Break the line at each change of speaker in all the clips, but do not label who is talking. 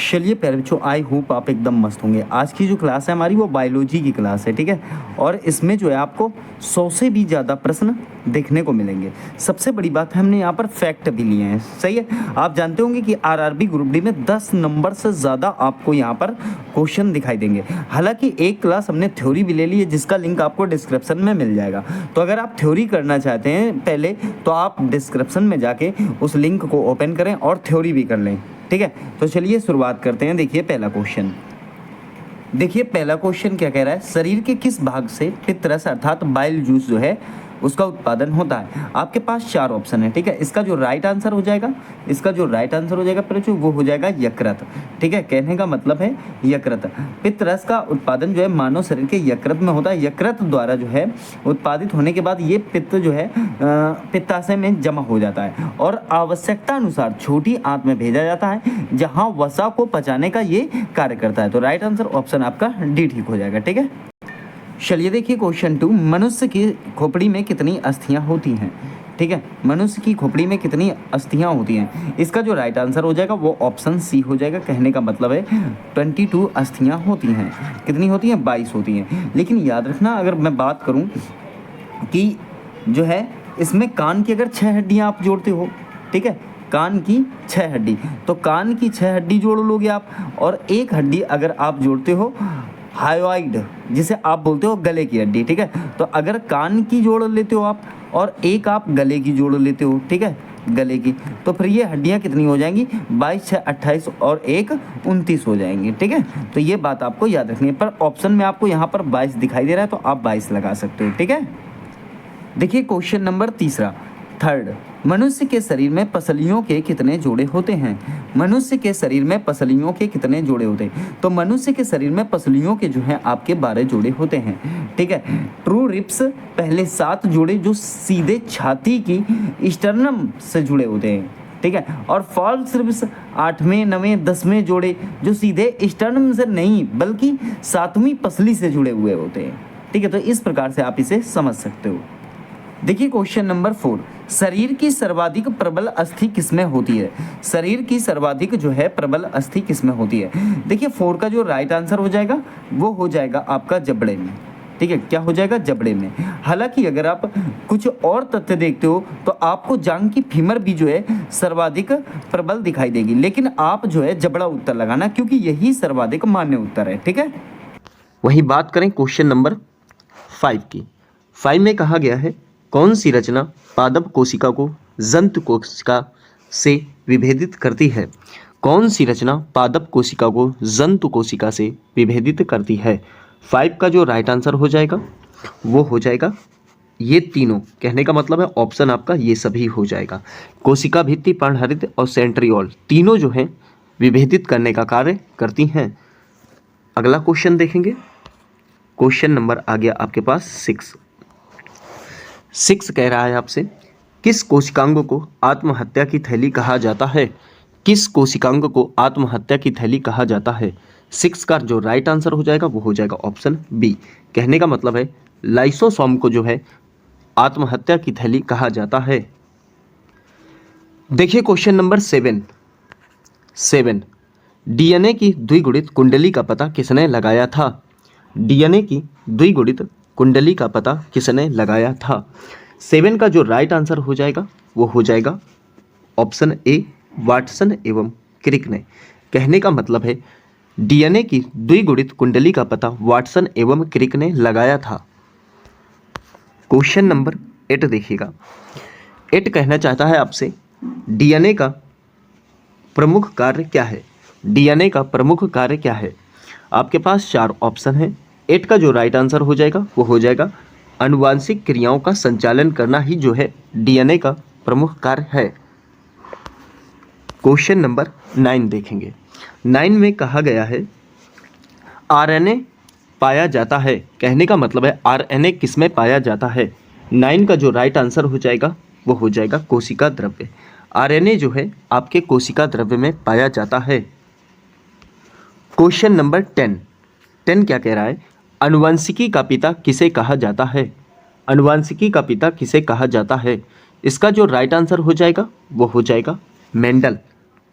चलिए प्यारे बच्चों, आई होप आप एकदम मस्त होंगे। आज की जो क्लास है हमारी वो बायोलॉजी की क्लास है, ठीक है। और इसमें जो है आपको 100 से भी ज़्यादा प्रश्न देखने को मिलेंगे। सबसे बड़ी बात है, हमने यहाँ पर फैक्ट भी लिए हैं, सही है। आप जानते होंगे कि आरआरबी ग्रुप डी में 10 नंबर से ज़्यादा आपको यहाँ पर क्वेश्चन दिखाई देंगे। हालांकि एक क्लास हमने थ्योरी भी ले ली है, जिसका लिंक आपको डिस्क्रिप्शन में मिल जाएगा। तो अगर आप थ्योरी करना चाहते हैं पहले, तो आप डिस्क्रिप्शन में जाके उस लिंक को ओपन करें और थ्योरी भी कर लें, ठीक है। तो चलिए शुरुआत करते हैं। देखिए पहला क्वेश्चन, देखिए पहला क्वेश्चन क्या कह रहा है, शरीर के किस भाग से पित्तरस अर्थात बाइल जूस जो है उसका उत्पादन होता है। आपके पास 4 ऑप्शन है, ठीक है। इसका जो राइट आंसर हो जाएगा, इसका जो राइट आंसर हो जाएगा बच्चों वो हो जाएगा यकृत, ठीक है। कहने का मतलब है यकृत। पित्तरस का उत्पादन जो है मानव शरीर के यकृत में होता है। यकृत द्वारा जो है उत्पादित होने के बाद ये पित्त जो है पित्ताशय में जमा हो जाता है और आवश्यकता अनुसार छोटी आंत में भेजा जाता है, जहां वसा को पचाने का ये कार्य करता है। तो राइट आंसर ऑप्शन आपका डी ठीक हो जाएगा, ठीक है। चलिए देखिए क्वेश्चन 2, मनुष्य की खोपड़ी में कितनी अस्थियां होती हैं, ठीक है। मनुष्य की खोपड़ी में कितनी अस्थियां होती हैं, इसका जो राइट आंसर हो जाएगा वो ऑप्शन सी हो जाएगा। कहने का मतलब है 22 अस्थियां होती हैं। कितनी होती हैं? 22 होती हैं। लेकिन याद रखना, अगर मैं बात करूं कि जो है इसमें कान की अगर 6 हड्डियां आप जोड़ते हो, ठीक है, कान की 6 हड्डी, तो कान की 6 हड्डी जोड़ लोगे आप, और एक हड्डी अगर आप जोड़ते हो हायोइड, जिसे आप बोलते हो गले की हड्डी, ठीक है। तो अगर कान की जोड़ लेते हो आप और एक आप गले की जोड़ लेते हो, ठीक है, गले की, तो फिर ये हड्डियां कितनी हो जाएंगी? 22 6 28 और 1 29 हो जाएंगी, ठीक है। तो ये बात आपको याद रखनी है। पर ऑप्शन में आपको यहाँ पर 22 दिखाई दे रहा है, तो आप 22 लगा सकते हो, ठीक है। देखिए क्वेश्चन नंबर तीसरा, थर्ड, मनुष्य के शरीर में पसलियों के कितने जोड़े होते हैं। मनुष्य के शरीर में पसलियों के कितने जोड़े होते हैं? तो मनुष्य के शरीर में पसलियों के जो हैं आपके 12 जोड़े होते हैं, ठीक है। ट्रू रिप्स पहले 7 जोड़े जो सीधे छाती की स्टर्नम से जुड़े होते हैं, ठीक है। और फॉल्स रिप्स 8वें 9वें 10वें जोड़े जो सीधे स्टर्नम से नहीं बल्कि 7वीं पसली से जुड़े हुए होते हैं, ठीक है। तो इस प्रकार से आप इसे समझ सकते हो। देखिए क्वेश्चन नंबर 4, शरीर की सर्वाधिक प्रबल अस्थि किसमें होती है। शरीर की सर्वाधिक जो है प्रबल अस्थि किसमें होती है। देखिए 4 का जो राइट आंसर हो जाएगा वो हो जाएगा आपका जबड़े में, ठीक है। क्या हो जाएगा? जबड़े में। हालांकि अगर आप कुछ और तथ्य देखते हो तो आपको जांघ की फीमर भी जो है सर्वाधिक प्रबल दिखाई देगी, लेकिन आप जो है जबड़ा उत्तर लगाना, क्योंकि यही सर्वाधिक मान्य उत्तर है, ठीक है।
वही बात करें क्वेश्चन नंबर 5 की। 5 में कहा गया है, कौन सी रचना पादप कोशिका को जंतु कोशिका से विभेदित करती है। कौन सी रचना पादप कोशिका को जंतु कोशिका से विभेदित करती है। 5 का जो राइट आंसर हो जाएगा वो हो जाएगा ये तीनों। कहने का मतलब है ऑप्शन आपका ये सभी हो जाएगा। कोशिका भित्ति, पर्णहरित और सेंट्रियोल तीनों जो हैं विभेदित करने का कार्य करती हैं। अगला क्वेश्चन देखेंगे। क्वेश्चन नंबर आ गया आपके पास 6 कह रहा है आपसे, किस कोशिकांग को आत्महत्या की थैली कहा जाता है। किस कोशिकांग को आत्महत्या की थैली कहा जाता है। 6 का जो राइट आंसर हो जाएगा वो हो जाएगा ऑप्शन बी। कहने का मतलब है लाइसोसोम को जो है आत्महत्या की थैली कहा जाता है। देखिए क्वेश्चन नंबर 7, डीएनए की द्विगुणित कुंडली का पता किसने लगाया था। डीएनए की द्विगुणित कुंडली का पता किसने लगाया था। 7 का जो राइट आंसर हो जाएगा वो हो जाएगा ऑप्शन ए, वाटसन एवं क्रिक ने। कहने का मतलब है डीएनए की द्विगुणित कुंडली का पता वाटसन एवं क्रिक ने लगाया था। क्वेश्चन नंबर 8 देखिएगा। 8 कहना चाहता है आपसे, डीएनए का प्रमुख कार्य क्या है। डीएनए का प्रमुख कार्य क्या है। आपके पास 4 ऑप्शन है। 8 का जो राइट आंसर हो जाएगा वो हो जाएगा आनुवांशिक क्रियाओं का संचालन करना ही जो है डीएनए का प्रमुख कार्य है। क्वेश्चन नंबर 9 देखेंगे। 9 में कहा गया है आरएनए पाया जाता है। कहने का मतलब है आरएनए किसमें पाया जाता है। 9 का जो राइट आंसर हो जाएगा वो हो जाएगा कोशिका द्रव्य। आरएनए जो है आपके कोशिका द्रव्य में पाया जाता है। क्वेश्चन नंबर 10 क्या कह रहा है, अनुवांशिकी का पिता किसे कहा जाता है। अनुवांशिकी का पिता किसे कहा जाता है। इसका जो राइट आंसर हो जाएगा वो हो जाएगा मेंडल।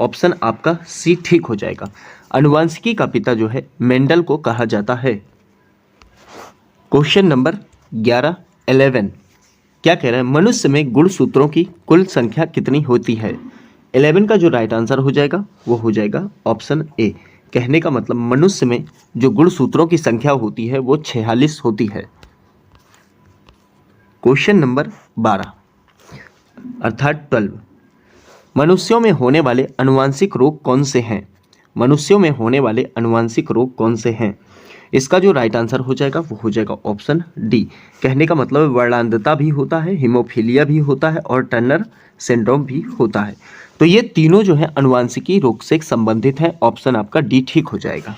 ऑप्शन आपका सी ठीक हो जाएगा। अनुवांशिकी का पिता जो है मेंडल को कहा जाता है। क्वेश्चन नंबर 11 क्या कह रहा है, मनुष्य में गुणसूत्रों की कुल संख्या कितनी होती है। 11 का जो राइट आंसर हो जाएगा वो हो जाएगा ऑप्शन ए। कहने का मतलब मनुष्य में जो गुणसूत्रों की संख्या होती है वो 46 होती है। क्वेश्चन नंबर 12 अर्थात 12, मनुष्यों में होने वाले अनुवांशिक रोग कौन से हैं। मनुष्यों में होने वाले अनुवांशिक रोग कौन से हैं। इसका जो राइट आंसर हो जाएगा वो हो जाएगा ऑप्शन डी। कहने का मतलब वर्णांधता भी होता है, हीमोफीलिया भी होता है और टर्नर सिंड्रोम भी होता है। तो ये तीनों जो है अनुवांशिकी रोग से संबंधित हैं। ऑप्शन आपका डी ठीक हो जाएगा।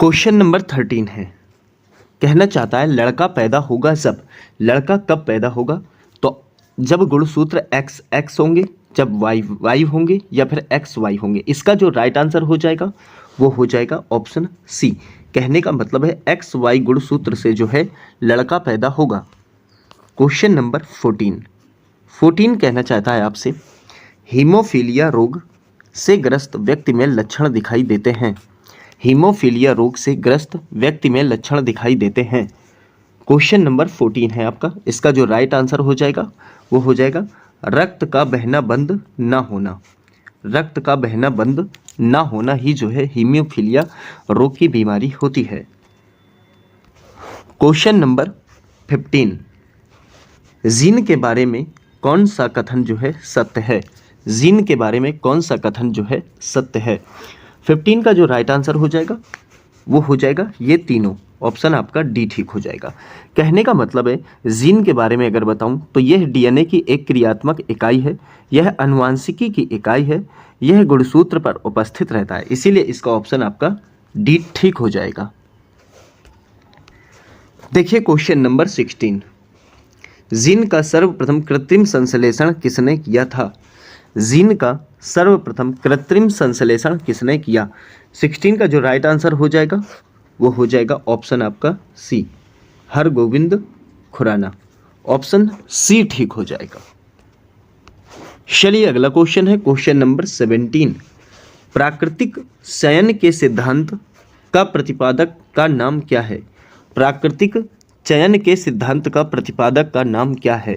क्वेश्चन नंबर 13 है, कहना चाहता है लड़का पैदा होगा जब। लड़का कब पैदा होगा, तो जब गुणसूत्र एक्स एक्स होंगे, जब वाई वाई होंगे या फिर एक्स वाई होंगे। इसका जो राइट आंसर हो जाएगा वो हो जाएगा ऑप्शन सी। कहने का मतलब है एक्स वाई गुणसूत्र से जो है लड़का पैदा होगा। क्वेश्चन नंबर 14 कहना चाहता है आपसे, हीमोफीलिया रोग से ग्रस्त व्यक्ति में लक्षण दिखाई देते हैं। हीमोफीलिया रोग से ग्रस्त व्यक्ति में लक्षण दिखाई देते हैं। क्वेश्चन नंबर 14 है आपका। इसका जो राइट आंसर हो जाएगा वो हो जाएगा रक्त का बहना बंद ना होना। रक्त का बहना बंद ना होना ही जो है हीमोफीलिया रोग की बीमारी होती है। क्वेश्चन नंबर 15, जीन के बारे में कौन सा कथन जो है सत्य है। जीन के बारे में कौन सा कथन जो है सत्य है। 15 का जो राइट आंसर हो जाएगा वो हो जाएगा ये तीनों। ऑप्शन आपका डी ठीक हो जाएगा। कहने का मतलब है जीन के बारे में अगर बताऊं तो यह डीएनए की एक क्रियात्मक इकाई है, यह अनुवांशिकी की इकाई है, यह गुणसूत्र पर उपस्थित रहता है। इसीलिए इसका ऑप्शन आपका डी ठीक हो जाएगा। देखिए क्वेश्चन नंबर 16, जीन का सर्वप्रथम कृत्रिम संश्लेषण किसने किया था। जीन का सर्वप्रथम कृत्रिम संश्लेषण किसने किया। 16 का जो राइट आंसर हो जाएगा वो हो जाएगा ऑप्शन आपका सी, हरगोविंद खुराना। ऑप्शन सी ठीक हो जाएगा। चलिए अगला क्वेश्चन है क्वेश्चन नंबर 17, प्राकृतिक चयन के सिद्धांत का प्रतिपादक का नाम क्या है। प्राकृतिक चयन के सिद्धांत का प्रतिपादक का नाम क्या है।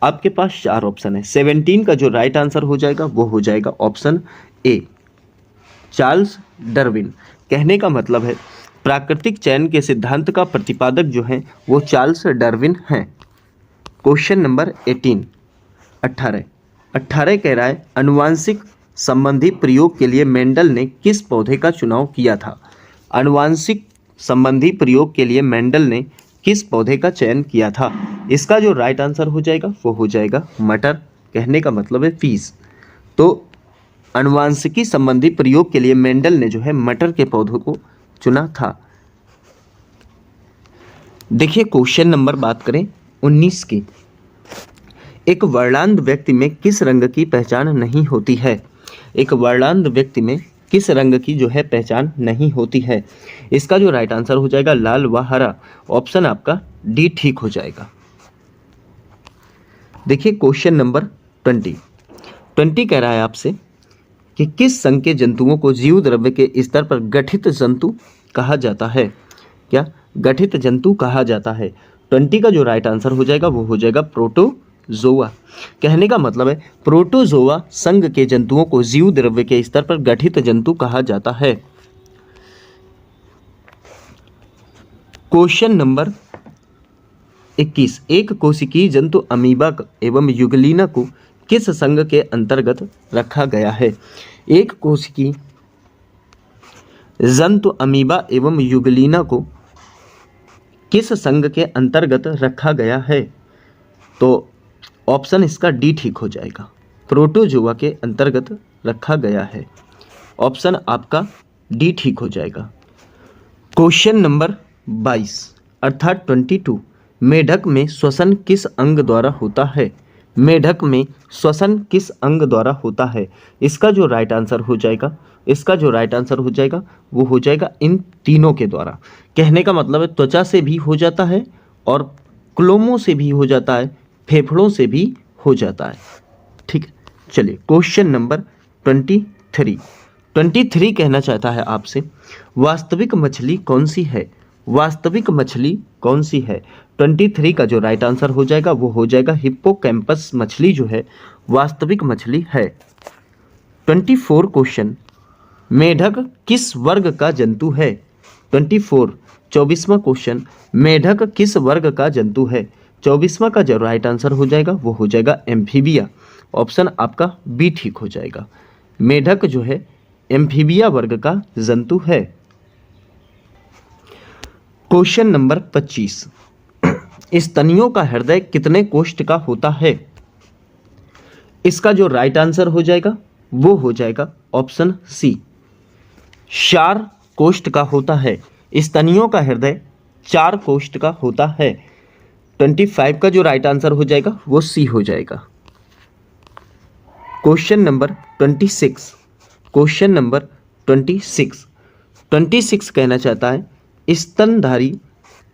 आपके पास 4 ऑप्शन है। 17 का जो राइट आंसर हो जाएगा वो हो जाएगा ऑप्शन ए, चार्ल्स डार्विन। कहने का मतलब है प्राकृतिक चयन के सिद्धांत का प्रतिपादक जो है वो चार्ल्स डार्विन हैं। क्वेश्चन नंबर 18 कह रहा है अनुवांशिक संबंधी प्रयोग के लिए मेंडल ने किस पौधे का चुनाव किया था। अनुवांशिक संबंधी प्रयोग के लिए मेंडल ने किस पौधे का चयन किया था। इसका जो राइट आंसर हो जाएगा वो हो जाएगा मटर। कहने का मतलब है पीस। तो अनुवांशिकी संबंधी प्रयोग के लिए मेंडल ने जो है मटर के पौधों को चुना था। देखिए क्वेश्चन नंबर बात करें 19 की, एक वर्णांध व्यक्ति में किस रंग की पहचान नहीं होती है। एक वर्णांध व्यक्ति में किस रंग की जो है पहचान नहीं होती है। इसका जो राइट आंसर हो जाएगा लाल व हरा। ऑप्शन आपका डी ठीक हो जाएगा। देखिए क्वेश्चन नंबर 20 कह रहा है आपसे कि किस संघ के जंतुओं को जीव द्रव्य के स्तर पर गठित जंतु कहा जाता है। क्या गठित जंतु कहा जाता है। 20 का जो राइट आंसर हो जाएगा वो हो जाएगा प्रोटोजोआ। कहने का मतलब है प्रोटोजोआ संघ के जंतुओं को जीव द्रव्य के स्तर पर गठित जंतु कहा जाता है। क्वेश्चन नंबर 21, एक कोशिकीय जंतु अमीबा एवं युगलीना को किस संघ के अंतर्गत रखा गया है। एक कोशिकीय जंतु अमीबा एवं युगलीना को किस संघ के अंतर्गत रखा गया है। तो ऑप्शन इसका डी ठीक हो जाएगा, प्रोटोजोआ के अंतर्गत रखा गया है। ऑप्शन आपका डी ठीक हो जाएगा। क्वेश्चन नंबर 22 अर्थात 22, मेढक में श्वसन किस अंग द्वारा होता है। मेढक में श्वसन किस अंग द्वारा होता है। इसका जो राइट आंसर हो जाएगा वो हो जाएगा इन तीनों के द्वारा। कहने का मतलब है त्वचा से भी हो जाता है और क्लोमों से भी हो जाता है, फेफड़ों से भी हो जाता है। ठीक है, चलिए क्वेश्चन नंबर 23, 23 कहना चाहता है आपसे, वास्तविक मछली कौन सी है? वास्तविक मछली कौन सी है? 23 का जो राइट आंसर हो जाएगा वो हो जाएगा हिप्पोकैम्पस मछली जो है वास्तविक मछली है। 24 क्वेश्चन, मेढक किस वर्ग का जंतु है? 24वां क्वेश्चन, मेढक किस वर्ग का जंतु है? 24वां का जो राइट आंसर हो जाएगा वो हो जाएगा एम्फीबिया। ऑप्शन आपका बी ठीक हो जाएगा। मेढक जो है एम्फीबिया वर्ग का जंतु है। क्वेश्चन नंबर 25, स्तनियों का हृदय कितने कोष्ठ का होता है? इसका जो राइट आंसर हो जाएगा वो हो जाएगा ऑप्शन सी, 4 कोष्ठ का होता है। स्तनियों का हृदय 4 कोष्ठ का होता है। 25 का जो राइट आंसर हो जाएगा वो सी हो जाएगा। क्वेश्चन नंबर 26, क्वेश्चन नंबर 26 कहना चाहता है, स्तनधारी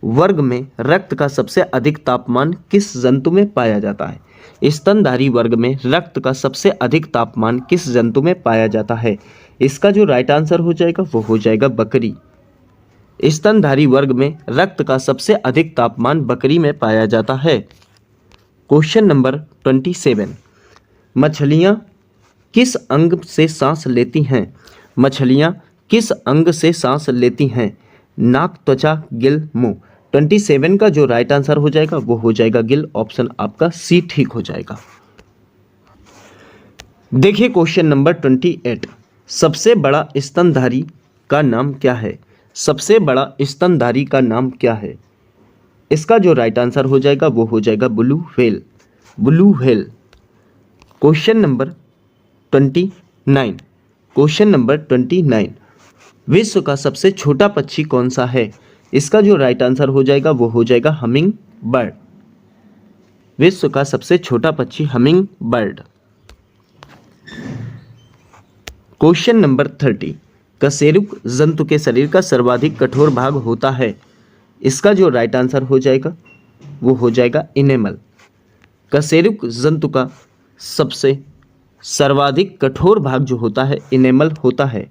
वर्ग में रक्त का सबसे अधिक तापमान किस जंतु में पाया जाता है? स्तनधारी वर्ग में रक्त का सबसे अधिक तापमान किस जंतु में पाया जाता है? इसका जो राइट आंसर हो जाएगा वो हो जाएगा बकरी। स्तनधारी वर्ग में रक्त का सबसे अधिक तापमान बकरी में पाया जाता है। क्वेश्चन नंबर 27, मछलियां किस अंग से सांस लेती हैं? मछलियां किस अंग से सांस लेती हैं? नाक, त्वचा, गिल, मुंह। 27 का जो राइट आंसर हो जाएगा वो हो जाएगा गिल। ऑप्शन आपका सी ठीक हो जाएगा। देखिए क्वेश्चन नंबर 28, सबसे बड़ा स्तनधारी का नाम क्या है? सबसे बड़ा स्तनधारी का नाम क्या है? इसका जो राइट आंसर हो जाएगा वो हो जाएगा blue whale. Blue whale. Question number 29, question number 29, विश्व का सबसे छोटा पक्षी कौन सा है? इसका जो राइट आंसर हो जाएगा वो हो जाएगा हमिंग बर्ड। विश्व का सबसे छोटा पक्षी हमिंग बर्ड। क्वेश्चन नंबर 30, कशेरुक जंतु के शरीर का सर्वाधिक कठोर भाग होता है। इसका जो राइट आंसर हो जाएगा वो हो जाएगा इनेमल। कशेरुक जंतु का सबसे सर्वाधिक कठोर भाग जो होता है इनेमल होता है।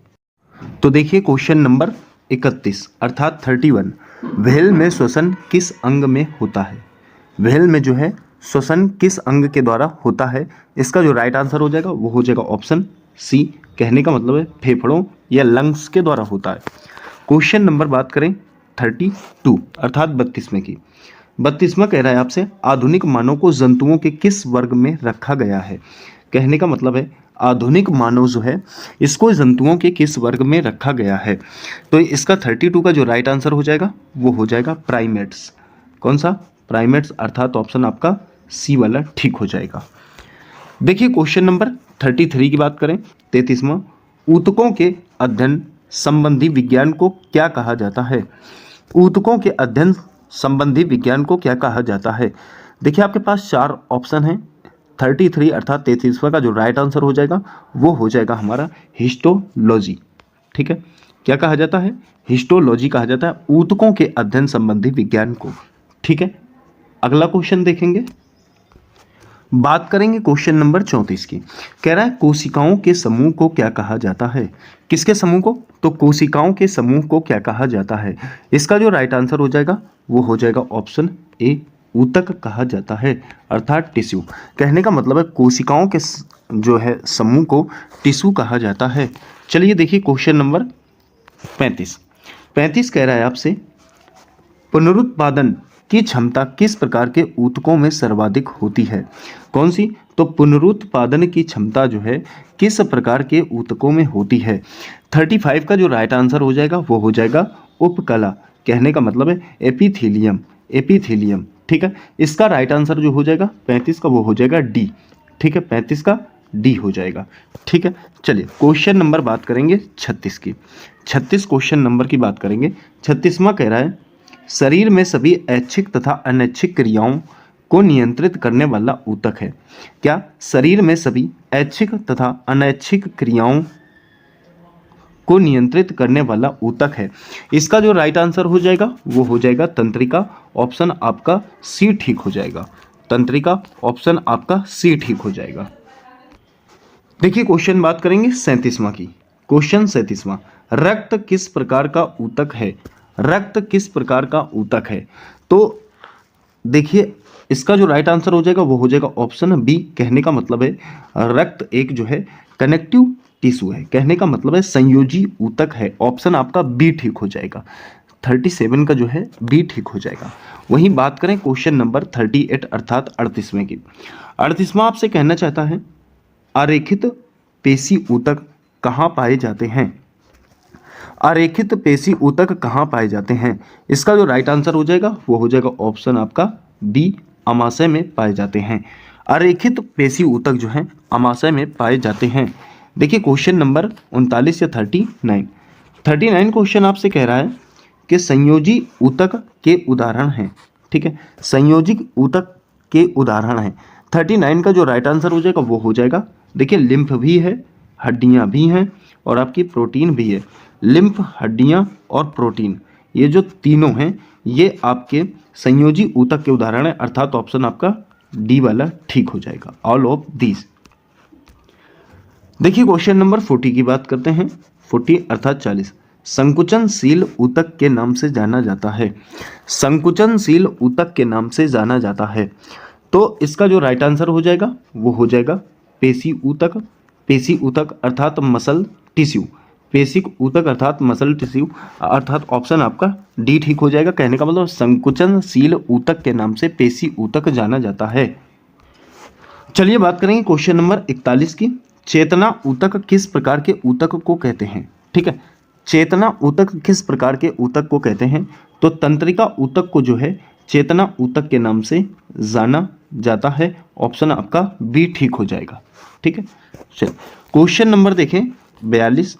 तो देखिए क्वेश्चन नंबर 31 अर्थात 31, व्हेल में श्वसन किस अंग में होता है? व्हेल में जो है श्वसन किस अंग के द्वारा होता है? इसका जो राइट आंसर हो जाएगा वो हो जाएगा ऑप्शन सी, कहने का मतलब है फेफड़ों या लंग्स के द्वारा होता है। क्वेश्चन नंबर बात करें 32 अर्थात 32वें की। 32वां कह रहा है आपसे, आधुनिक मानव को जंतुओं के किस वर्ग में रखा गया है? कहने का मतलब है आधुनिक मानव जो है इसको जंतुओं के किस वर्ग में रखा गया है? तो इसका 32 का जो राइट आंसर हो जाएगा वो हो जाएगा प्राइमेट्स। कौन सा? प्राइमेट्स, अर्थात ऑप्शन आपका सी वाला ठीक हो जाएगा। देखिए क्वेश्चन नंबर 33 की बात करें, 33वां, ऊतकों के अध्ययन संबंधी विज्ञान को क्या कहा जाता है? ऊतकों के अध्ययन संबंधी विज्ञान को क्या कहा जाता है? देखिए आपके पास 4 ऑप्शन हैं। 33 अर्थात 33वां का जो राइट आंसर हो जाएगा वो हो जाएगा हमारा हिस्टोलॉजी। ठीक है, क्या कहा जाता है? हिस्टोलॉजी कहा जाता है ऊतकों के अध्ययन संबंधी विज्ञान को। ठीक है, अगला क्वेश्चन देखेंगे, बात करेंगे क्वेश्चन नंबर 34 की। कह रहा है कोशिकाओं के समूह को क्या कहा जाता है? किसके समूह को? तो कोशिकाओं के समूह को क्या कहा जाता है? इसका जो राइट आंसर हो जाएगा वो हो जाएगा ऑप्शन ए, ऊतक कहा जाता है, अर्थात टिश्यू। कहने का मतलब है कोशिकाओं के जो है समूह को टिश्यू कहा जाता है। चलिए देखिए क्वेश्चन नंबर 35 कह रहा है आपसे, पुनरुत्पादन की क्षमता किस प्रकार के ऊतकों में सर्वाधिक होती है? कौन सी? तो पुनरुत्पादन की क्षमता जो है किस प्रकार के ऊतकों में होती है? 35 का जो राइट आंसर हो जाएगा वो हो जाएगा उपकला। कहने का मतलब है एपिथेलियम। एपिथेलियम, ठीक है। इसका राइट आंसर जो हो जाएगा 35 का वो हो जाएगा डी। ठीक है, 35 का डी हो जाएगा। ठीक है, चलिए क्वेश्चन नंबर बात करेंगे 36 की। 36 क्वेश्चन नंबर की बात करेंगे। 36वां कह रहा है, शरीर में सभी ऐच्छिक तथा अनैच्छिक क्रियाओं को नियंत्रित करने वाला ऊतक है। क्या? शरीर में सभी ऐच्छिक तथा अनैच्छिक क्रियाओं को नियंत्रित करने वाला ऊतक है। इसका जो राइट आंसर हो जाएगा वो हो जाएगा तंत्रिका। ऑप्शन आपका सी ठीक हो जाएगा। तंत्रिका, ऑप्शन आपका सी ठीक हो जाएगा। देखिए क्वेश्चन बात करेंगे 37वां की। क्वेश्चन 37वां, रक्त किस प्रकार का ऊतक है? रक्त किस प्रकार का ऊतक है? तो देखिए इसका जो राइट आंसर हो जाएगा वो हो जाएगा ऑप्शन बी। कहने का मतलब है रक्त एक जो है कनेक्टिव टिश्यू है, कहने का मतलब है संयोजी ऊतक है। ऑप्शन आपका बी ठीक हो जाएगा। 37 का जो है बी ठीक हो जाएगा। वहीं बात करें क्वेश्चन नंबर 38 अर्थात 38वें की। 38वां आपसे कहना चाहता है अरेखित पेशी ऊतक कहाँ पाए जाते हैं? अरेखित पेशी ऊतक कहाँ पाए जाते हैं? इसका जो राइट आंसर हो जाएगा वो हो जाएगा ऑप्शन आपका बी, अमाशय में पाए जाते हैं। अरेखित पेशी ऊतक जो है अमाशय में पाए जाते हैं। देखिए क्वेश्चन नंबर 39 या 39 क्वेश्चन आपसे कह रहा है कि संयोजी ऊतक के उदाहरण हैं। ठीक है, संयोजी ऊतक के उदाहरण हैं। 39 का जो राइट आंसर हो जाएगा वो हो जाएगा, देखिए लिम्फ भी है, हड्डियां भी हैं और आपकी प्रोटीन भी है। लिम्फ, हड्डियां और प्रोटीन, ये जो तीनों हैं ये आपके संयोजी ऊतक के उदाहरण है, अर्थात ऑप्शन आपका डी वाला ठीक हो जाएगा, ऑल ऑफ दीज। देखिए क्वेश्चन नंबर 40 की बात करते हैं। 40 अर्थात 40, संकुचनशील ऊतक के नाम से जाना जाता है। संकुचनशील ऊतक के नाम से जाना जाता है। तो इसका जो राइट आंसर हो जाएगा वो हो जाएगा पेशी ऊतक। पेशी ऊतक अर्थात मसल टिश्यू, पेशिक ऊतक अर्थात मसल टिश्यू, अर्थात ऑप्शन आपका डी ठीक हो जाएगा। कहने का मतलब संकुचनशील ऊतक के नाम से पेशी ऊतक जाना जाता है। चलिए बात करेंगे क्वेश्चन नंबर 41 की। चेतना ऊतक किस प्रकार के ऊतक को कहते हैं? ठीक है, चेतना ऊतक किस प्रकार के ऊतक को कहते हैं? तो तंत्रिका ऊतक को जो है चेतना ऊतक के नाम से जाना जाता है। ऑप्शन आपका बी ठीक हो जाएगा। ठीक है, चलिए क्वेश्चन नंबर देखें 42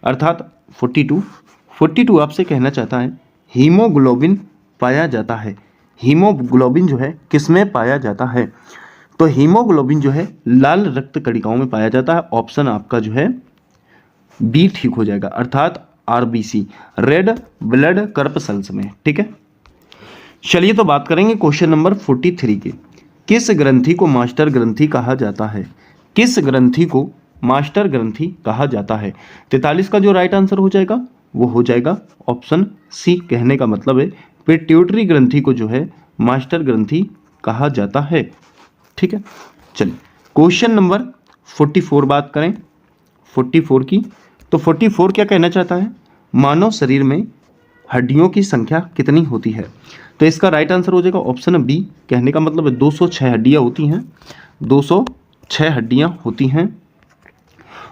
अर्थात 42 आपसे कहना चाहता है हीमोग्लोबिन पाया जाता है। हीमोग्लोबिन जो है किसमें पाया जाता है? तो हीमोग्लोबिन जो है लाल रक्त कणिकाओं में पाया जाता है। ऑप्शन आपका जो है बी ठीक हो जाएगा, अर्थात आरबीसी, रेड ब्लड कर्पसल्स में। ठीक है, चलिए तो बात करेंगे क्वेश्चन नंबर 43 की। किस ग्रंथि को मास्टर ग्रंथि कहा जाता है? किस ग्रंथि को मास्टर ग्रंथि कहा जाता है? 43 का जो राइट आंसर हो जाएगा वो हो जाएगा ऑप्शन सी। कहने का मतलब है पिट्यूटरी ग्रंथि को जो है मास्टर ग्रंथि कहा जाता है। ठीक है, चलिए क्वेश्चन नंबर 44 बात करें 44 की। तो 44 क्या कहना चाहता है? मानव शरीर में हड्डियों की संख्या कितनी होती है? तो इसका राइट आंसर हो जाएगा ऑप्शन बी। कहने का मतलब है 206 हड्डियां होती हैं, 206 हड्डियां होती हैं।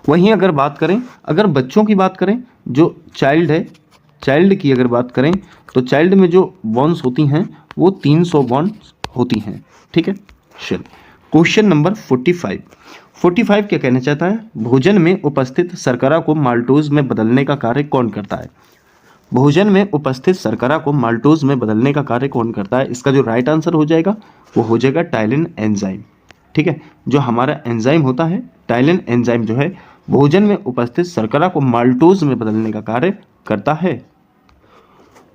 वहीं अगर बात करें, अगर बच्चों की बात करें, जो चाइल्ड है, चाइल्ड की अगर बात करें तो चाइल्ड में जो बोन्स होती हैं वो 300 बोन्स होती हैं। ठीक है, चलिए क्वेश्चन नंबर 45 क्या कहना चाहता है? भोजन में उपस्थित शर्करा को माल्टोज में बदलने का कार्य कौन करता है? भोजन में उपस्थित शर्करा को माल्टोज में बदलने का कार्य कौन करता है? इसका जो राइट आंसर हो जाएगा वो हो जाएगा टाइलिन एंजाइम। ठीक है, जो हमारा एंजाइम होता है टाइलिन एंजाइम जो है भोजन में उपस्थित शर्करा को माल्टोज में बदलने का कार्य करता है।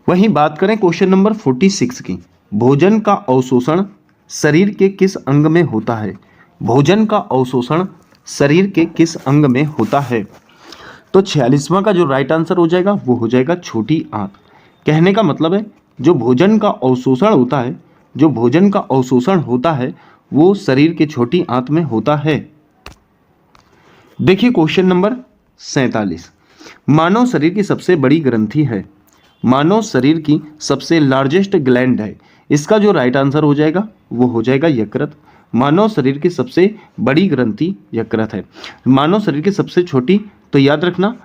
वहीं बात करें क्वेश्चन नंबर 46 की। भोजन का अवशोषण शरीर के किस अंग में होता है? भोजन का अवशोषण शरीर के किस अंग में होता है? तो 46वां का जो राइट आंसर हो जाएगा वो हो जाएगा छोटी आंत। कहने का मतलब है जो भोजन का अवशोषण होता है, जो भोजन का अवशोषण होता है वो शरीर के छोटी आंत में होता है। देखिए क्वेश्चन नंबर 47, मानव शरीर की सबसे बड़ी ग्रंथि है, मानव शरीर की सबसे लार्जेस्ट ग्लैंड है। इसका जो राइट आंसर हो जाएगा वो हो जाएगा यकृत। मानव शरीर की सबसे बड़ी ग्रंथि यकृत है। मानव शरीर की सबसे छोटी तो याद रखना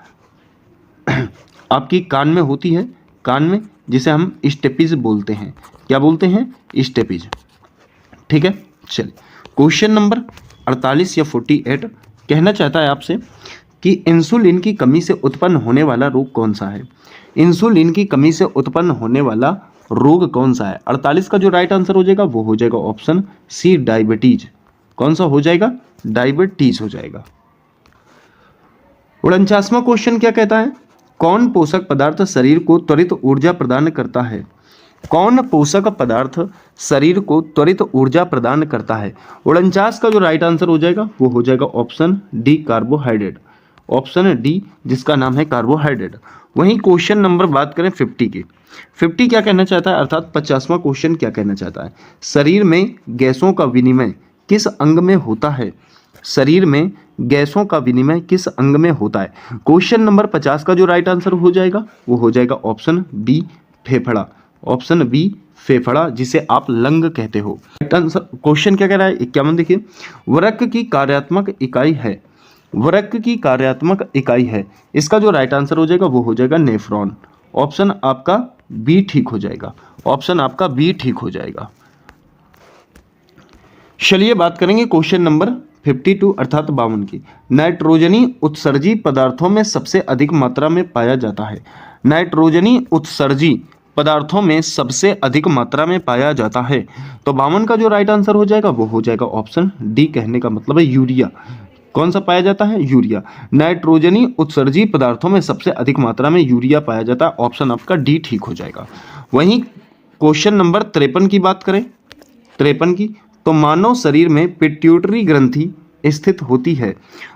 आपकी कान में होती है, कान में, जिसे हम स्टेपिज बोलते हैं। क्या बोलते हैं? स्टेपिज। ठीक है, चलिए क्वेश्चन नंबर 48 या 48 कहना चाहता है आपसे कि इंसुलिन की कमी से उत्पन्न होने वाला रोग कौन सा है? इंसुलिन की कमी से उत्पन्न होने वाला रोग कौन सा है? 48 का जो राइट आंसर हो जाएगा वो हो जाएगा ऑप्शन सी, डायबिटीज। कौन सा हो जाएगा? डायबिटीज हो जाएगा। 49वां क्वेश्चन क्या कहता है? कौन पोषक पदार्थ शरीर को त्वरित ऊर्जा प्रदान करता है? कौन पोषक पदार्थ शरीर को त्वरित ऊर्जा प्रदान करता है? 49 का जो राइट आंसर हो जाएगा वो हो जाएगा option D, carbohydrate. Option D जिसका नाम है कार्बोहाइड्रेट। वहीं क्वेश्चन नंबर बात करें 50 की, 50 क्या कहना चाहता है, अर्थात 50वां क्वेश्चन क्या कहना चाहता है, शरीर में गैसों का विनिमय किस अंग में होता है, शरीर में गैसों का विनिमय किस अंग में होता है। क्वेश्चन नंबर 50 का जो राइट आंसर हो जाएगा वो हो जाएगा ऑप्शन बी फेफड़ा, ऑप्शन बी फेफड़ा जिसे आप लंग कहते हो। राइट आंसर क्वेश्चन क्या कह रहा है 51 देखिए, वृक्क की कार्यात्मक इकाई है, वृक्क की कार्यात्मक इकाई है, इसका जो राइट आंसर हो जाएगा वो हो जाएगा नेफ्रॉन, ऑप्शन आपका बी ठीक हो जाएगा, ऑप्शन आपका बी ठीक हो जाएगा। चलिए बात करेंगे क्वेश्चन नंबर 52 अर्थात 52 की, नाइट्रोजनी उत्सर्जी पदार्थों में सबसे अधिक मात्रा में पाया जाता है, नाइट्रोजनी उत्सर्जी पदार्थों में सबसे अधिक मात्रा में पाया जाता है। तो 52 का जो राइट आंसर हो जाएगा वो हो जाएगा ऑप्शन डी, कहने का मतलब है यूरिया। कौन सा पाया जाता है, यूरिया। नाइट्रोजनी उत्सर्जी पदार्थों में सबसे अधिक मात्रा में यूरिया पाया जाता है, ऑप्शन आपका डी ठीक हो जाएगा। वहीं क्वेश्चन नंबर 53 की बात करें, 53 की, तो मानव शरीर में पिट्यूटरी ग्रंथि स्थित होती है,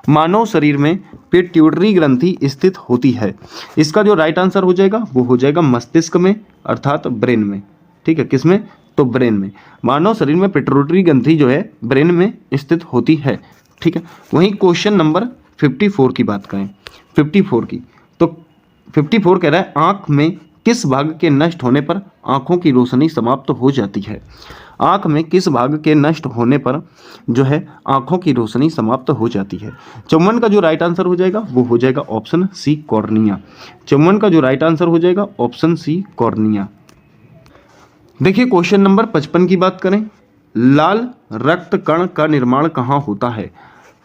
मानव शरीर में पिट्यूटरी ग्रंथि स्थित होती है, इसका जो राइट आंसर हो जाएगा वो हो जाएगा मस्तिष्क में अर्थात ब्रेन में, ठीक है, किसमें, तो ब्रेन में। मानव शरीर में पिट्यूटरी ग्रंथि जो है ब्रेन में स्थित होती है, ठीक है। वहीं क्वेश्चन नंबर 54 की बात करें, 54 की, तो 54 कह रहा है आंख में किस भाग के नष्ट होने पर आंखों की रोशनी समाप्त हो जाती है, आंख में किस भाग के नष्ट होने पर जो है आंखों की रोशनी समाप्त हो जाती है। 54 का जो राइट आंसर हो जाएगा वो हो जाएगा ऑप्शन सी कॉर्निया, 54 का जो राइट आंसर हो जाएगा ऑप्शन सी कॉर्निया। देखिए क्वेश्चन नंबर 55 की बात करें, लाल रक्त कण का निर्माण कहाँ होता है,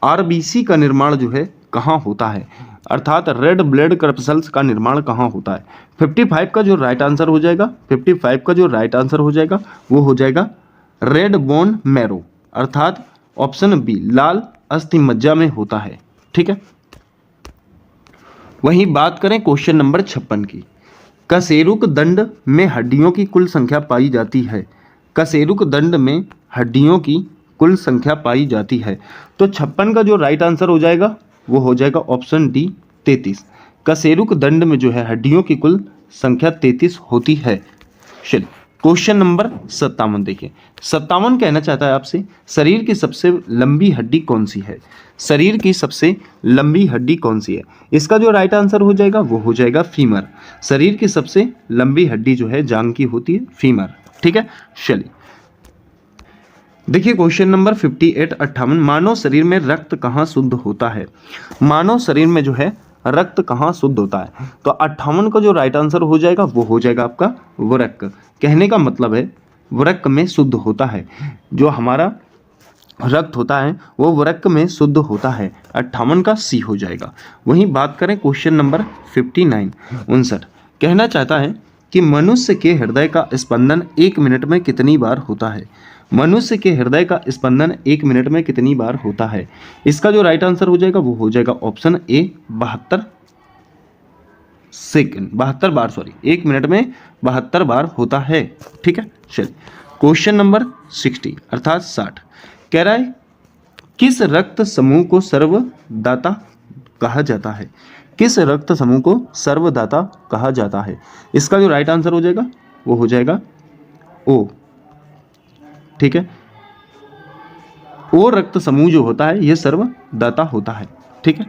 आरबीसी का निर्माण जो है कहाँ होता है, अर्थात रेड ब्लड कर्पसल्स का निर्माण कहाँ होता है। 55 का जो राइट आंसर हो जाएगा, 55 का जो राइट आंसर हो जाएगा वो हो जाएगा रेड बोन मैरो, अर्थात ऑप्शन बी लाल अस्थि मज्जा में होता है, ठीक है। वहीं बात करें क्वेश्चन नंबर 56 की, कशेरुक दंड में हड्डियों की कुल संख्या पाई जाती है, कशेरुक दंड में हड्डियों की कुल संख्या पाई जाती है। तो 56 का जो राइट आंसर हो जाएगा वो हो जाएगा ऑप्शन डी 33, कशेरुक दंड में जो है हड्डियों की कुल संख्या 33 होती है। चलिए क्वेश्चन नंबर 57 देखिए, 57 कहना चाहता है आपसे शरीर की सबसे लंबी हड्डी कौन सी है, शरीर की सबसे लंबी हड्डी कौन सी है, इसका जो राइट आंसर हो जाएगा वो हो जाएगा फीमर, शरीर की सबसे लंबी हड्डी जो है जांघ की होती है फीमर, ठीक है। चलिए देखिए क्वेश्चन नंबर 58 मानव शरीर में रक्त कहाँ शुद्ध होता है, मानव शरीर में जो है रक्त कहाँ शुद्ध होता है। तो 58 का जो राइट आंसर हो जाएगा वो हो जाएगा आपका वृक्क, कहने का मतलब है वृक्क में शुद्ध होता है, जो हमारा रक्त होता है वो वृक्क में शुद्ध होता है, 58 का सी हो जाएगा। वहीं बात करें क्वेश्चन नंबर 59 कहना चाहता है कि मनुष्य के हृदय का स्पंदन 1 मिनट में कितनी बार होता है, मनुष्य के हृदय का स्पंदन 1 मिनट में कितनी बार होता है, इसका जो राइट आंसर हो जाएगा वो हो जाएगा option A 72 second, 72 bar, sorry 1 minute में 72 बार होता है, ठीक है। चलिए क्वेश्चन नंबर 60 अर्थात 60 कह रहा है किस रक्त समूह को सर्वदाता कहा जाता है, किस रक्त समूह को सर्वदाता कहा जाता है, इसका जो राइट आंसर हो जाएगा वो हो जाएगा ओ, ठीक है। ओ रक्त समूह जो होता है यह सर्वदाता होता है, ठीक है।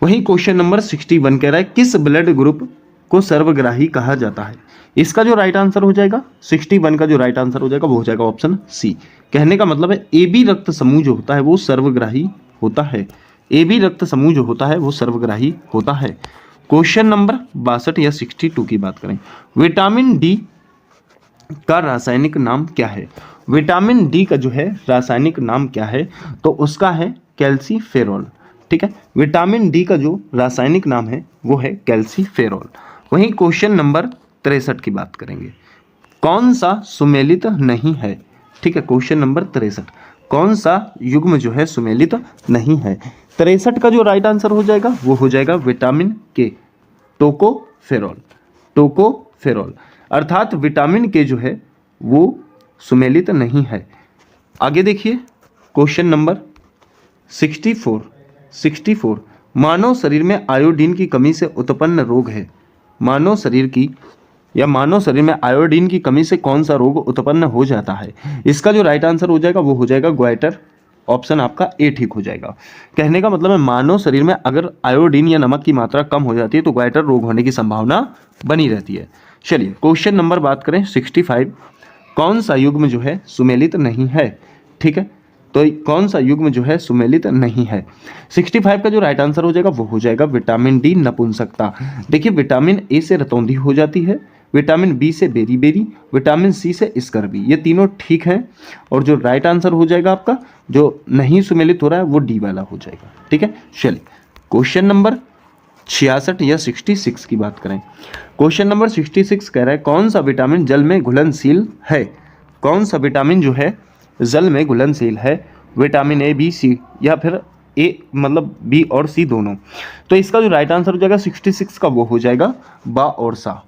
वहीं क्वेश्चन नंबर 61 कह रहा है किस ब्लड ग्रुप को सर्वग्राही कहा जाता है, इसका जो राइट आंसर हो जाएगा 61 का जो राइट आंसर हो जाएगा वो हो जाएगा ऑप्शन सी, कहने का मतलब है ए बी रक्त समूह जो होता है वो सर्वग्राही होता है, ए बी रक्त समूह जो होता है वो सर्वग्राही होता है। क्वेश्चन नंबर 62 या 62 की बात करें, विटामिन डी का रासायनिक नाम क्या है, विटामिन डी का जो है रासायनिक नाम क्या है, तो उसका है कैल्सीफेरॉल, ठीक है। विटामिन डी का जो रासायनिक नाम है वो है कैल्सीफेरॉल। वहीं क्वेश्चन नंबर 63 की बात करेंगे, कौन सा सुमेलित नहीं है, ठीक है। क्वेश्चन नंबर 63 कौन सा युग्म जो है सुमेलित नहीं है, 63 का जो राइट आंसर हो जाएगा वो हो जाएगा विटामिन के, टोकोफेरॉल, टोकोफेरॉल, अर्थात विटामिन के जो है वो सुमेलित नहीं है। आगे देखिए क्वेश्चन नंबर 64 64 मानव शरीर में आयोडीन की कमी से उत्पन्न रोग है। मानव शरीर में आयोडीन की कमी से कौन सा रोग उत्पन्न हो जाता है? इसका जो राइट आंसर हो जाएगा वो हो जाएगा ग्वाइटर। ऑप्शन आपका ए ठीक हो जाएगा। कहने का मतलब है मानव शरीर में अगर आयोडीन या नमक की मात्रा कम हो जाती है तो ग्वाइटर रोग होने की संभावना बनी रहती है। चलिए क्वेश्चन नंबर बात करें 65 कौन सा युग्म जो है सुमेलित नहीं है? ठीक है, तो कौन सा युग्म जो है सुमेलित नहीं है? 65 का जो राइट आंसर हो जाएगा वो हो जाएगा विटामिन डी नपुंसकता। देखिए विटामिन ए से रतौंधी हो जाती है, विटामिन बी से बेरी बेरी, विटामिन सी से स्कर्वी, ये तीनों ठीक हैं। और जो राइट आंसर हो जाएगा आपका जो नहीं सुमेलित हो रहा है वो डी वाला हो जाएगा। ठीक है, चलिए क्वेश्चन नंबर 66 या 66 की बात करें। क्वेश्चन नंबर 66 कह रहा है कौन सा विटामिन जल में घुलनशील है? कौन सा विटामिन जो है जल में घुलनशील है? विटामिन ए, बी, सी या फिर ए मतलब बी और सी दोनों। तो इसका जो राइट आंसर हो जाएगा 66 का वो हो जाएगा बा और सा।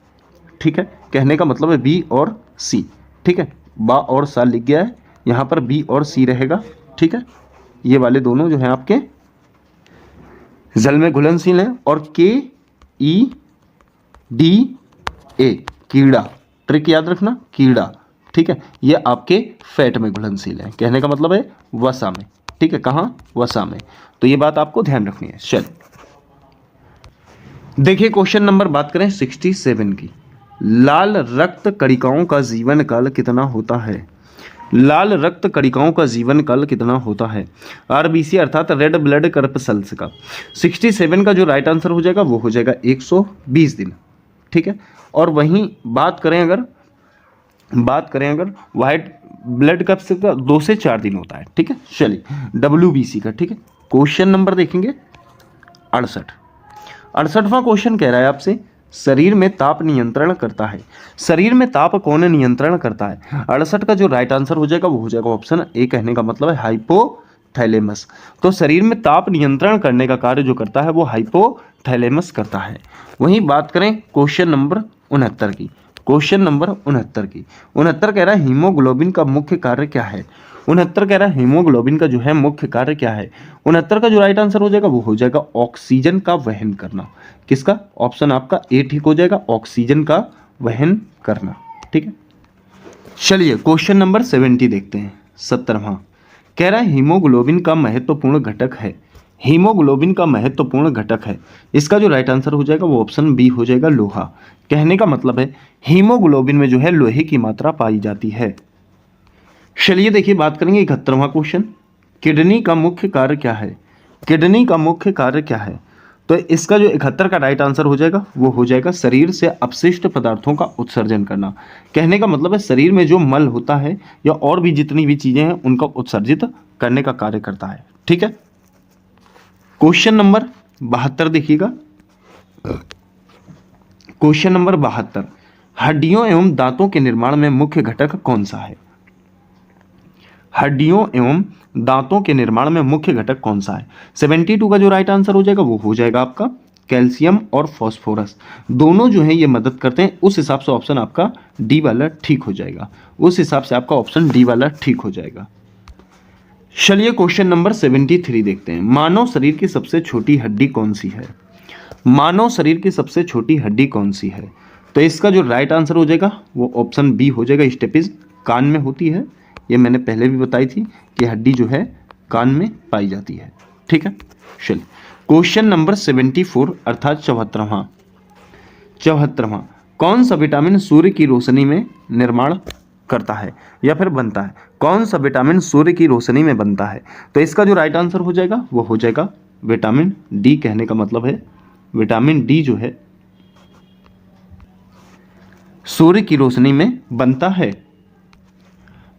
ठीक है, कहने का मतलब है बी और सी। ठीक है, बा और सा लिख गया है, यहाँ पर बी और सी रहेगा। ठीक है, ये वाले दोनों जो हैं आपके जल में घुलनशील हैं। और के ई डी ए कीड़ा, ट्रिक याद रखना कीड़ा। ठीक है, ये आपके फैट में घुलनशील है, कहने का मतलब है वसा में। ठीक है, कहाँ? वसा में। तो ये बात आपको ध्यान रखनी है। चल देखिए क्वेश्चन नंबर बात करें 67 की। लाल रक्त कणिकाओं का जीवन काल कितना होता है? लाल रक्त कणिकाओं का जीवन काल कितना होता है? आरबीसी अर्थात रेड ब्लड कर्पसल्स का। 67 का जो राइट आंसर हो जाएगा वो हो जाएगा 120 दिन। ठीक है, और वहीं बात करें अगर व्हाइट ब्लड कप से 2 से 4 दिन होता है। ठीक है, चलिए WBC का। ठीक है, क्वेश्चन नंबर देखेंगे 68वां क्वेश्चन कह रहा है आपसे शरीर में ताप नियंत्रण करता है। शरीर में ताप कौन नियंत्रण करता है? 68 का जो राइट आंसर हो जाएगा वो हो जाएगा ऑप्शन ए, कहने का मतलब है हाइपोथैलेमस। तो शरीर में ताप नियंत्रण करने का कार्य जो करता है वो हाइपोथैलेमस करता है। वहीं बात करें क्वेश्चन नंबर 69 की। क्वेश्चन नंबर 69 कह रहा है हीमोग्लोबिन का मुख्य कार्य क्या है? 69 कह रहा है हीमोग्लोबिन का जो है मुख्य कार्य क्या है? 69 का जो राइट आंसर हो जाएगा वो हो जाएगा ऑक्सीजन का वहन करना। किसका? ऑप्शन आपका ए ठीक हो जाएगा, ऑक्सीजन का वहन करना। ठीक है, चलिए क्वेश्चन नंबर 70 देखते हैं। 70वां कह रहा है हीमोग्लोबिन का महत्वपूर्ण घटक है। हीमोग्लोबिन का महत्वपूर्ण घटक है, इसका जो राइट आंसर हो जाएगा वो ऑप्शन बी हो जाएगा लोहा। कहने का मतलब है हीमोग्लोबिन में जो है लोहे की मात्रा पाई जाती है। चलिए देखिए बात करेंगे 71वां क्वेश्चन। किडनी का मुख्य कार्य क्या है? किडनी का मुख्य कार्य क्या है? तो इसका जो 71 का राइट आंसर हो जाएगा वो हो जाएगा शरीर से अपशिष्ट पदार्थों का उत्सर्जन करना। कहने का मतलब है शरीर में जो मल होता है या और भी जितनी भी चीजें हैं उनका उत्सर्जित करने का कार्य करता है। ठीक है, क्वेश्चन नंबर 72 देखिएगा। क्वेश्चन नंबर 72 हड्डियों एवं दांतों के निर्माण में मुख्य घटक कौन सा है? हड्डियों एवं दांतों के निर्माण में मुख्य घटक कौन सा है? 72 का जो राइट आंसर हो जाएगा वो हो जाएगा आपका कैल्शियम और फास्फोरस। दोनों जो है ये मदद करते हैं, उस हिसाब से ऑप्शन आपका डी वाला ठीक हो जाएगा। उस हिसाब से आपका ऑप्शन डी वाला ठीक हो जाएगा। चलिए क्वेश्चन नंबर 73 देखते हैं। मानव शरीर की सबसे छोटी हड्डी कौन सी है? मानव शरीर की सबसे छोटी हड्डी कौन सी है? तो इसका जो राइट आंसर हो जाएगा वो ऑप्शन बी हो जाएगा स्टेपिस। कान में होती है, ये मैंने पहले भी बताई थी कि हड्डी जो है कान में पाई जाती है। ठीक है, चलिए क्वेश्चन नंबर 74 अर्थात 74वां कौन सा विटामिन सूर्य की रोशनी में निर्माण करता है या फिर बनता है? कौन सा विटामिन सूर्य की रोशनी में बनता है? तो इसका जो राइट आंसर हो जाएगा वो हो जाएगा विटामिन डी। कहने का मतलब है विटामिन डी जो है सूर्य की रोशनी में बनता है।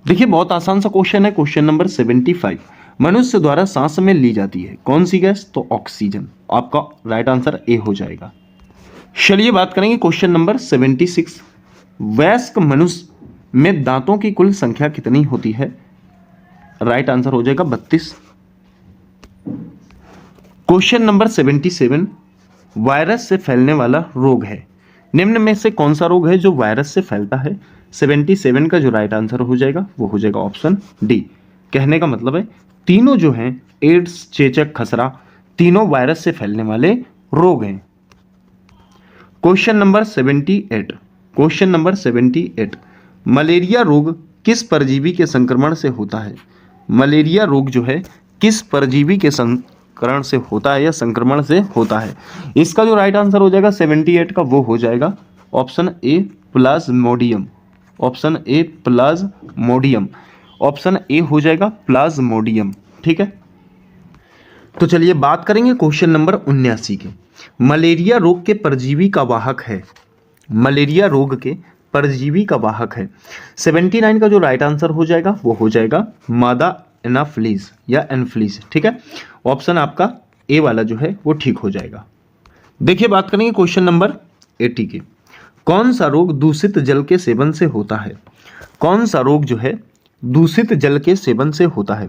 देखिए बहुत आसान सा क्वेश्चन है। क्वेश्चन नंबर 75 मनुष्य द्वारा सांस में ली जाती है कौन सी गैस? तो ऑक्सीजन। आपका राइट आंसर ए हो जाएगा। चलिए बात करेंगे क्वेश्चन नंबर 76 वयस्क मनुष्य में दांतों की कुल संख्या कितनी होती है? राइट आंसर हो जाएगा 32। क्वेश्चन नंबर 77 वायरस से फैलने वाला रोग है। निम्न में से कौन सा रोग है जो वायरस से फैलता है? 77 का जो राइट आंसर हो जाएगा वो हो जाएगा ऑप्शन डी। कहने का मतलब है तीनों जो हैं एड्स, चेचक, खसरा, तीनों वायरस से फैलने वाले रोग हैं। Question number 78, question number 78, malaria रोग किस परजीवी के संक्रमण से होता है? मलेरिया रोग जो है किस परजीवी के संक्रमण से होता है या संक्रमण से होता है? इसका जो राइट आंसर हो जाएगा 78 का वो हो जाएगा option A Plasmodium, option A Plasmodium, option A हो जाएगा प्लाज्मोडियम। ठीक है, तो चलिए बात करेंगे क्वेश्चन नंबर 79 के। मलेरिया रोग के परजीवी का वाहक है, मलेरिया रोग के परजीवी का वाहक है। 79 का जो राइट आंसर हो जाएगा वो हो जाएगा मादा एनाफ्लीज या एनफ्लीज। ठीक है, ऑप्शन आपका ए वाला जो है वो ठीक हो जाएगा। देखिए बात करेंगे क्वेश्चन नंबर 80 के। कौन सा रोग दूषित जल के सेवन से होता है? कौन सा रोग जो है दूषित जल के सेवन से होता है?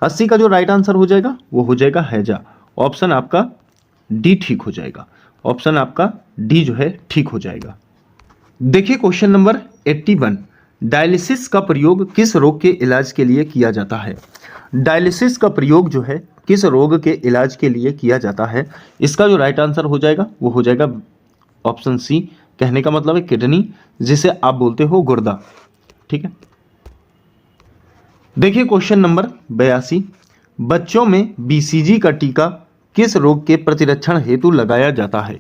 80 का जो राइट आंसर हो जाएगा वो हो जाएगा हैजा, ऑप्शन आपका डी ठीक हो जाएगा, ऑप्शन आपका डी जो है ठीक हो जाएगा। देखिए क्वेश्चन नंबर 81, डायलिसिस का प्रयोग किस रोग के इलाज के लिए किया जाता है? डायलिसिस का प्रयोग जो है किस रोग के इलाज के लिए किया जाता है? इसका जो राइट आंसर हो जाएगा वो हो जाएगा ऑप्शन सी, कहने का मतलब है किडनी, जिसे आप बोलते हो गुर्दा। ठीक है, देखिए क्वेश्चन नंबर 82, बच्चों में बीसीजी का टीका किस रोग के प्रतिरक्षण हेतु लगाया जाता है?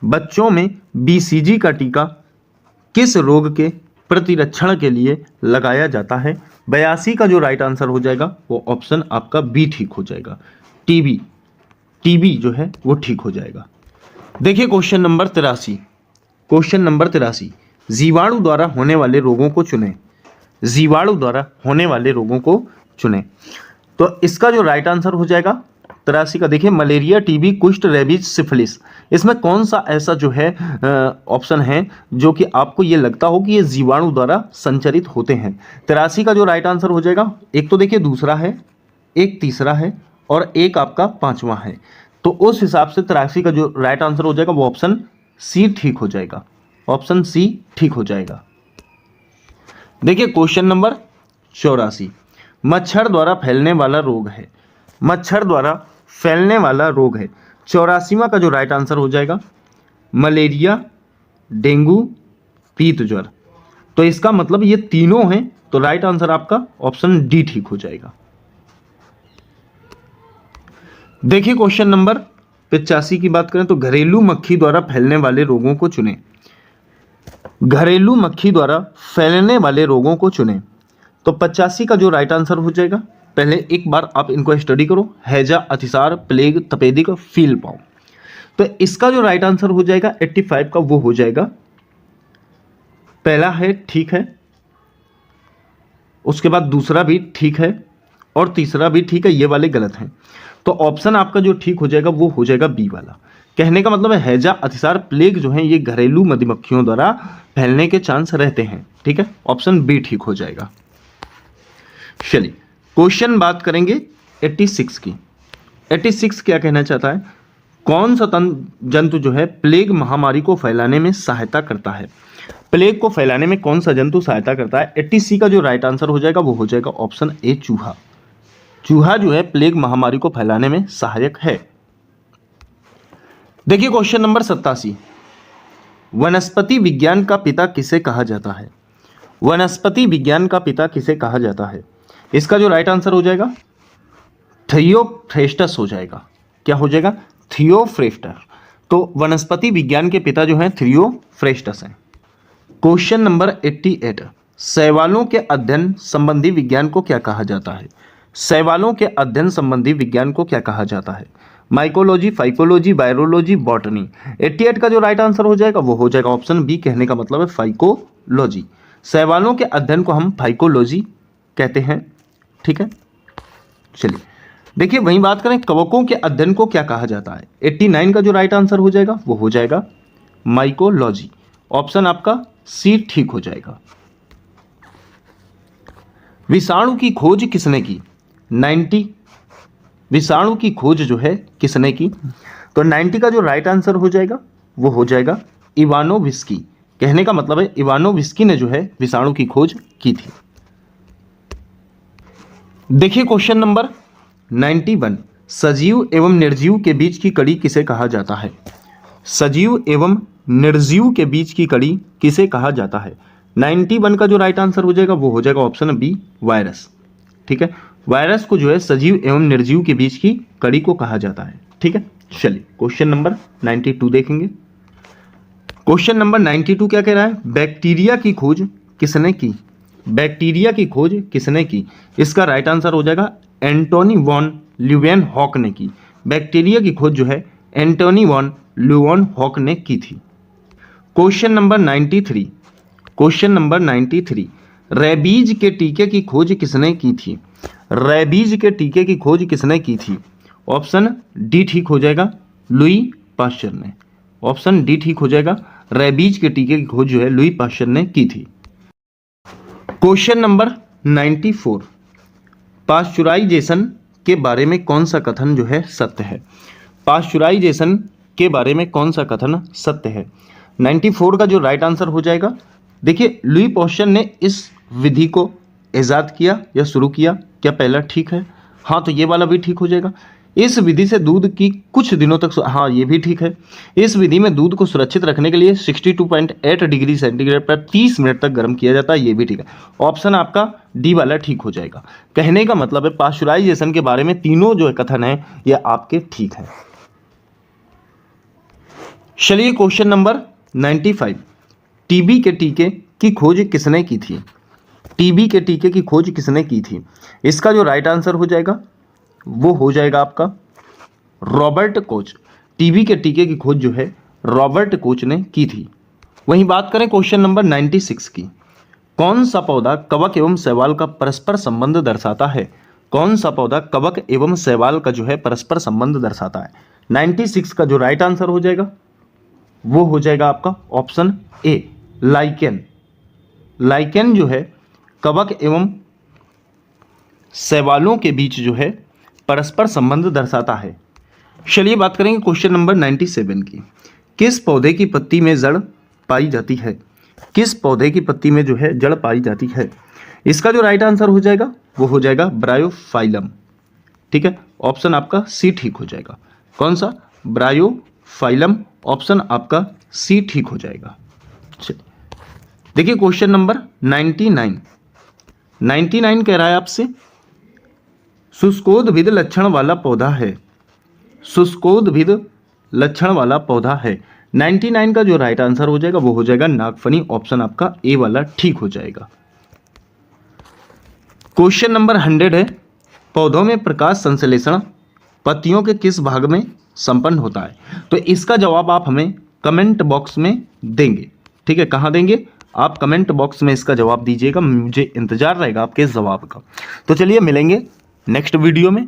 बच्चों में बीसीजी का टीका किस रोग के प्रतिरक्षण के लिए लगाया जाता है? 82 का जो राइट आंसर हो जाएगा वो ऑप्शन आपका बी ठीक हो जाएगा, टीबी, टीबी जो है वो ठीक हो जाएगा। देखिए क्वेश्चन नंबर 83, क्वेश्चन नंबर 83, जीवाणु द्वारा होने वाले रोगों को चुनें, जीवाणु द्वारा होने वाले रोगों को चुनें। तो इसका जो राइट आंसर हो जाएगा 83 का, देखिए मलेरिया, टीबी, कुष्ठ, रेबीज, सिफिलिस, इसमें कौन सा ऐसा जो है ऑप्शन है जो कि आपको ये लगता हो कि ये जीवाणु द्वारा संचरित होते हैं? 83 का जो राइट आंसर हो जाएगा, एक तो देखिए दूसरा है, एक तीसरा है और एक आपका पांचवा है। तो उस हिसाब से 83 का जो राइट आंसर हो जाएगा वो ऑप्शन सी ठीक हो जाएगा, ऑप्शन सी ठीक हो जाएगा। देखिए क्वेश्चन नंबर 84, मच्छर द्वारा फैलने वाला रोग है, मच्छर द्वारा फैलने वाला रोग है। 84वां का जो राइट आंसर हो जाएगा मलेरिया, डेंगू, पीत ज्वर। तो इसका मतलब ये तीनों हैं, तो राइट आंसर आपका ऑप्शन डी ठीक हो जाएगा। देखिए क्वेश्चन नंबर 85 की बात करें तो घरेलू मक्खी द्वारा फैलने वाले रोगों को चुनें, घरेलू मक्खी द्वारा फैलने वाले रोगों को चुनें। तो 85 का जो राइट आंसर हो जाएगा, पहले एक बार आप इनको स्टडी करो, हैजा, अतिसार, प्लेग, तपेदिक, फील पाउं। तो इसका जो राइट आंसर हो जाएगा 85 का वो हो जाएगा, पहला है ठीक है, उसके बाद दूसरा भी ठीक है और तीसरा भी ठीक है, ये वाले गलत हैं। तो ऑप्शन आपका जो ठीक हो जाएगा वो हो जाएगा बी वाला। कहने का मतलब है हैजा, अतिसार, प्लेग जो है ये घरेलू मधुमक्खियों द्वारा फैलने के चांस रहते हैं। ठीक है, ऑप्शन बी ठीक हो जाएगा। चलिए क्वेश्चन बात करेंगे 86 की। 86 क्या कहना चाहता है? कौन सा जंतु जो है प्लेग महामारी को फैलाने में सहायता करता है? प्लेग को फैलाने में कौन सा जंतु सहायता करता है? 80 का जो राइट आंसर हो जाएगा वो हो जाएगा ऑप्शन ए, चूहा। चूहा जो है प्लेग महामारी को फैलाने में सहायक है। देखिए क्वेश्चन नंबर 87, वनस्पति विज्ञान का पिता किसे कहा जाता है? वनस्पति विज्ञान का पिता किसे कहा जाता है? इसका जो राइट आंसर हो जाएगा थियोफ्रेस्टस हो जाएगा। क्या हो जाएगा? थियोफ्रेस्टस। तो वनस्पति विज्ञान के पिता जो हैं थियोफ्रेस्टस हैं। क्वेश्चन नंबर 88, शैवालों के अध्ययन संबंधी विज्ञान को क्या कहा जाता है? शैवालों के अध्ययन संबंधी विज्ञान को क्या कहा जाता है? Mycology, phycology, virology, botany. 88 का जो राइट आंसर हो जाएगा वो हो जाएगा ऑप्शन बी, कहने का मतलब है फाइकोलॉजी। शैवालों के अध्ययन को हम फाइकोलॉजी कहते हैं। ठीक है, चलिए देखिए वहीं बात करें कवकों के अध्ययन को क्या कहा जाता है? 89 का जो राइट आंसर हो जाएगा वो हो जाएगा माइकोलॉजी। ऑप्शन आपका सी ठीक हो जाएगा। विषाणु की खोज किसने की? 90, विषाणु की खोज जो है किसने की? तो 90 का जो राइट आंसर हो जाएगा वो हो जाएगा इवानोविस्की। कहने का मतलब है इवानोविस्की ने जो है विषाणु की खोज की थी। देखिए क्वेश्चन नंबर 91, सजीव एवं निर्जीव के बीच की कड़ी किसे कहा जाता है? सजीव एवं निर्जीव के बीच की कड़ी किसे कहा जाता है? 91 का जो राइट आंसर हो जाएगा वो हो जाएगा ऑप्शन बी, वायरस। ठीक है, वायरस को जो है सजीव एवं निर्जीव के बीच की कड़ी को कहा जाता है। ठीक है, चलिए क्वेश्चन नंबर 92 देखेंगे। क्वेश्चन नंबर 92 क्या कह रहा है? बैक्टीरिया की खोज किसने की? बैक्टीरिया की खोज किसने की? इसका राइट आंसर हो जाएगा एंटोनी वॉन ल्यूवेनहॉक ने की। बैक्टीरिया की खोज जो है एंटोनी वॉन ल्यूवेनहॉक ने की थी। Question number 93, question number 93, rabies के टीके की खोज किसने की थी? रेबीज के टीके की खोज किसने की थी? ऑप्शन डी ठीक हो जाएगा, लुई पाश्चर ने। ऑप्शन डी ठीक हो जाएगा, रेबीज के टीके की खोज जो है लुई पाश्चर ने की थी। क्वेश्चन नंबर 94, पाश्चुराइजेशन के बारे में कौन सा कथन जो है सत्य है? पाश्चुराइजेशन के बारे में कौन सा कथन सत्य है? 94 का जो राइट आंसर हो जाएगा, देखिए लुई पाश्चर ने इस विधि को ईजाद किया या शुरू किया, क्या पहला ठीक है? हाँ, तो ये वाला भी ठीक हो जाएगा। इस विधि से दूध की कुछ दिनों तक, हाँ ये भी ठीक है। इस विधि में दूध को सुरक्षित रखने के लिए 62.8 डिग्री सेंटीग्रेड पर 30 मिनट तक गर्म किया जाता है, ये भी ठीक है। ऑप्शन आपका डी वाला ठीक हो जाएगा। कहने का मतलब है पाश्चुराइजेशन के बारे में तीनों जो कथन है ये आपके ठीक है। चलिए क्वेश्चन नंबर 95, टीबी के टीके की खोज किसने की थी? टीबी के टीके की खोज किसने की थी? इसका जो राइट आंसर हो जाएगा वो हो जाएगा आपका रॉबर्ट कोच। टीबी के टीके की खोज जो है रॉबर्ट कोच ने की थी। वहीं बात करें क्वेश्चन नंबर 96 की, कौन सा पौधा कवक एवं शैवाल का परस्पर संबंध दर्शाता है? कौन सा पौधा कवक एवं शैवाल का जो है परस्पर संबंध दर्शाता है? 96 का जो राइट आंसर हो जाएगा वो हो जाएगा आपका ऑप्शन ए, लाइकेन। लाइकेन जो है कवक एवं शैवालों के बीच जो है परस्पर संबंध दर्शाता है। चलिए बात करेंगे क्वेश्चन नंबर 97 की, किस पौधे की पत्ती में जड़ पाई जाती है? किस पौधे की पत्ती में जो है जड़ पाई जाती है? इसका जो राइट आंसर हो जाएगा वो हो जाएगा ब्रायोफाइलम। ठीक है, ऑप्शन आपका सी ठीक हो जाएगा। कौन सा? ब्रायोफाइलम। ऑप्शन आपका सी ठीक हो जाएगा। चलिए देखिए क्वेश्चन नंबर 99 कह रहा है आपसे, शुष्कोद्भिद लक्षण वाला पौधा है। शुष्कोद्भिद लक्षण वाला पौधा है। 99 का जो राइट आंसर हो जाएगा वो हो जाएगा नागफनी। ऑप्शन आपका ए वाला ठीक हो जाएगा। क्वेश्चन नंबर 100 है, पौधों में प्रकाश संश्लेषण पत्तियों के किस भाग में संपन्न होता है? तो इसका जवाब आप हमें कमेंट बॉक्स में देंगे। ठीक है, कहाँ देंगे? आप कमेंट बॉक्स में इसका जवाब दीजिएगा, मुझे इंतजार रहेगा आपके जवाब का। तो चलिए मिलेंगे नेक्स्ट वीडियो में।